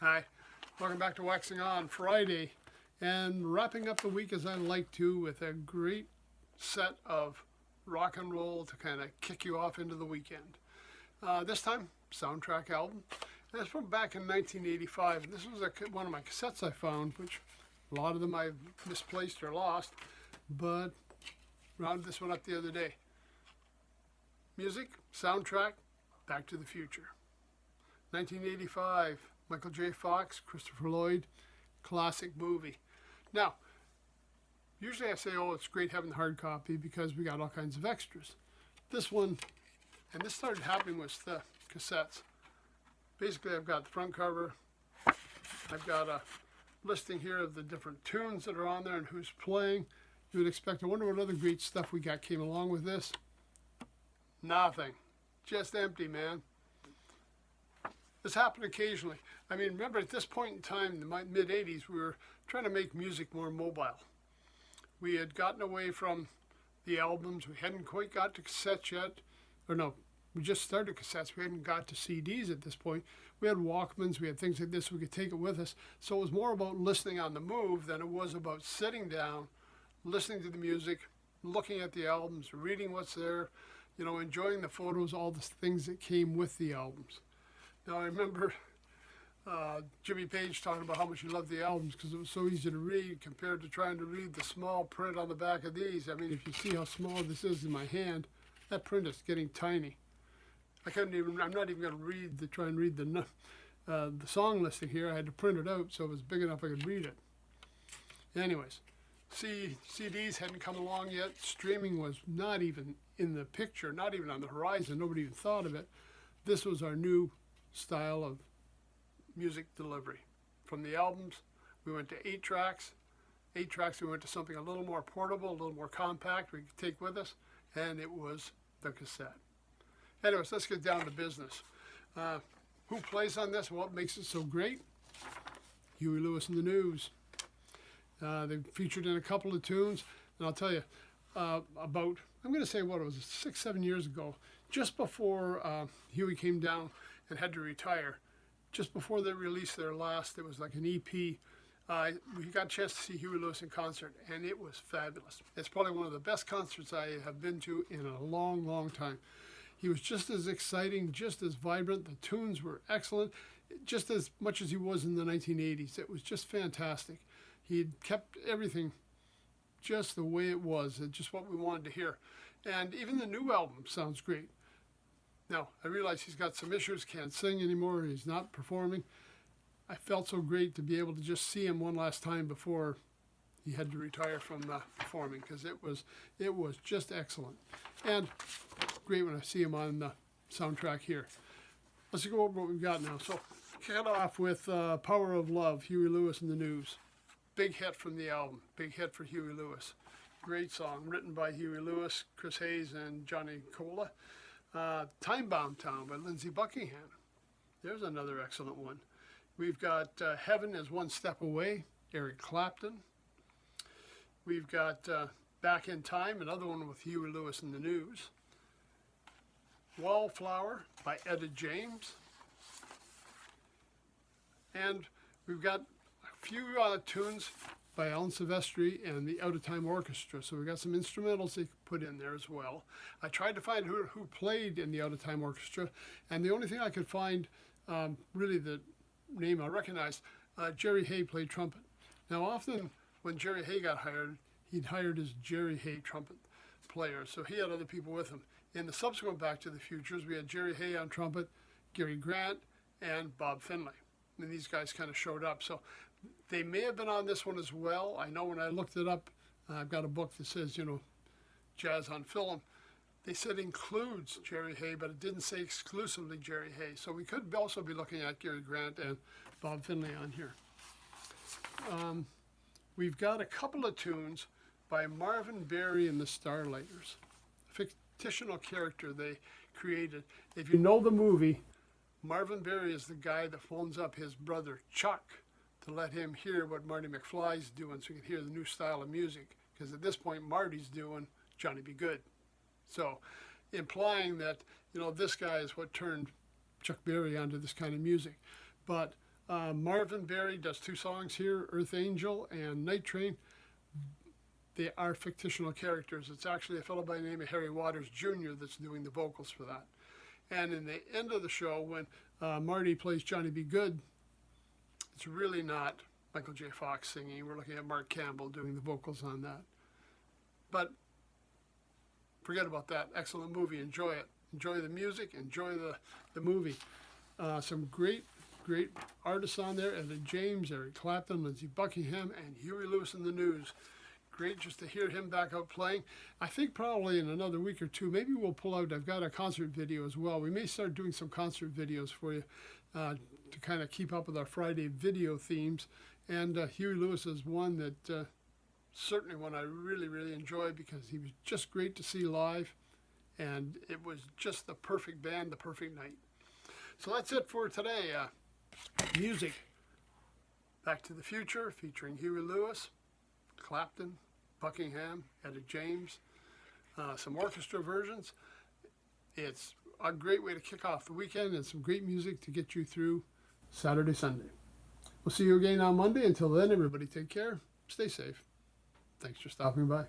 Hi, welcome back to Waxing On Friday, and wrapping up the week as I like to with a great set of rock and roll to kind of kick you off into the weekend. This time, soundtrack album. And it's from back in 1985, and this was one of my cassettes I found, which a lot of them I've misplaced or lost, but rounded this one up the other day. Music, soundtrack, Back to the Future. 1985. Michael J. Fox, Christopher Lloyd, classic movie. Now, usually I say, oh, it's great having the hard copy because we got all kinds of extras. This one, and this started happening with the cassettes. Basically, I've got the front cover. I've got a listing here of the different tunes that are on there and who's playing. You would expect, I wonder what other great stuff we got came along with this. Nothing. Just empty, man. This happened occasionally. I mean, remember at this point in time, in the mid-'80s, we were trying to make music more mobile. We had gotten away from the albums. We hadn't quite got to cassettes yet. Or no, we just started cassettes. We hadn't got to CDs at this point. We had Walkmans. We had things like this. We could take it with us. So it was more about listening on the move than it was about sitting down, listening to the music, looking at the albums, reading what's there, you know, enjoying the photos, all the things that came with the albums. Now, I remember Jimmy Page talking about how much he loved the albums because it was so easy to read compared to trying to read the small print on the back of these. I mean, if you see how small this is in my hand, that print is getting tiny. I'm not even going to try and read the song listing here. I had to print it out so it was big enough I could read it. Anyways, CDs hadn't come along yet. Streaming was not even in the picture, not even on the horizon. Nobody even thought of it. This was our new style of music delivery. From the albums, we went to 8 tracks. 8 tracks, we went to something a little more portable, a little more compact we could take with us, and it was the cassette. Anyways, let's get down to business. Who plays on this? What makes it so great? Huey Lewis and the News. They featured in a couple of tunes, and I'll tell you, I'm going to say what it was, 6-7 years ago, just before Huey came down and had to retire, just before they released their last, it was like an EP, we got a chance to see Huey Lewis in concert, and it was fabulous. It's probably one of the best concerts I have been to in a long, long time. He was just as exciting, just as vibrant. The tunes were excellent, just as much as he was in the 1980s. It was just fantastic. He had kept everything just the way it was, just what we wanted to hear. And even the new album sounds great. Now, I realize he's got some issues, can't sing anymore, he's not performing. I felt so great to be able to just see him one last time before he had to retire from performing, because it was just excellent. And great when I see him on the soundtrack here. Let's go over what we've got now. So, kick it off with Power of Love, Huey Lewis and the News. Big hit from the album, big hit for Huey Lewis. Great song, written by Huey Lewis, Chris Hayes, and Johnny Cola. Time Bomb Town by Lindsey Buckingham. There's another excellent one. We've got Heaven is One Step Away, Eric Clapton. We've got Back in Time, another one with Huey Lewis and the News. Wallflower by Etta James. And we've got a few tunes by Alan Silvestri and the Out of Time Orchestra. So we've got some instrumentals they put in there as well. I tried to find who played in the Out of Time Orchestra, and the only thing I could find, really the name I recognized, Jerry Hay played trumpet. Now often when Jerry Hay got hired, he'd hired his Jerry Hay trumpet player, so he had other people with him. In the subsequent Back to the Futures, we had Jerry Hay on trumpet, Gary Grant, and Bob Finlay. And these guys kind of showed up. So they may have been on this one as well. I know when I looked it up, I've got a book that says, you know, Jazz on Film. They said includes Jerry Hay, but it didn't say exclusively Jerry Hay. So we could also be looking at Gary Grant and Bob Finlay on here. We've got a couple of tunes by Marvin Berry and the Starlighters, a fictional character they created. If you know the movie, Marvin Berry is the guy that phones up his brother Chuck to let him hear what Marty McFly's doing so he can hear the new style of music. Because at this point, Marty's doing Johnny Be Good. So, implying that, you know, this guy is what turned Chuck Berry onto this kind of music. But Marvin Berry does 2 songs here, Earth Angel and Night Train. They are fictional characters. It's actually a fellow by the name of Harry Waters Jr. that's doing the vocals for that. And in the end of the show, when Marty plays Johnny B. Good, it's really not Michael J. Fox singing. We're looking at Mark Campbell doing the vocals on that. But forget about that. Excellent movie. Enjoy it. Enjoy the music. Enjoy the movie. Some great artists on there. Etta James, Eric Clapton, Lindsey Buckingham, and Huey Lewis in the News. Great just to hear him back out playing. I think probably in another week or two, maybe we'll pull out, I've got a concert video as well. We may start doing some concert videos for you to kind of keep up with our Friday video themes. And Huey Lewis is one that certainly one I really enjoy because he was just great to see live. And it was just the perfect band, the perfect night. So that's it for today. Music. Back to the Future featuring Huey Lewis, Clapton, Buckingham, Etta James, some orchestra versions. It's a great way to kick off the weekend and some great music to get you through Saturday, Sunday. We'll see you again on Monday. Until then, everybody take care. Stay safe. Thanks for stopping by.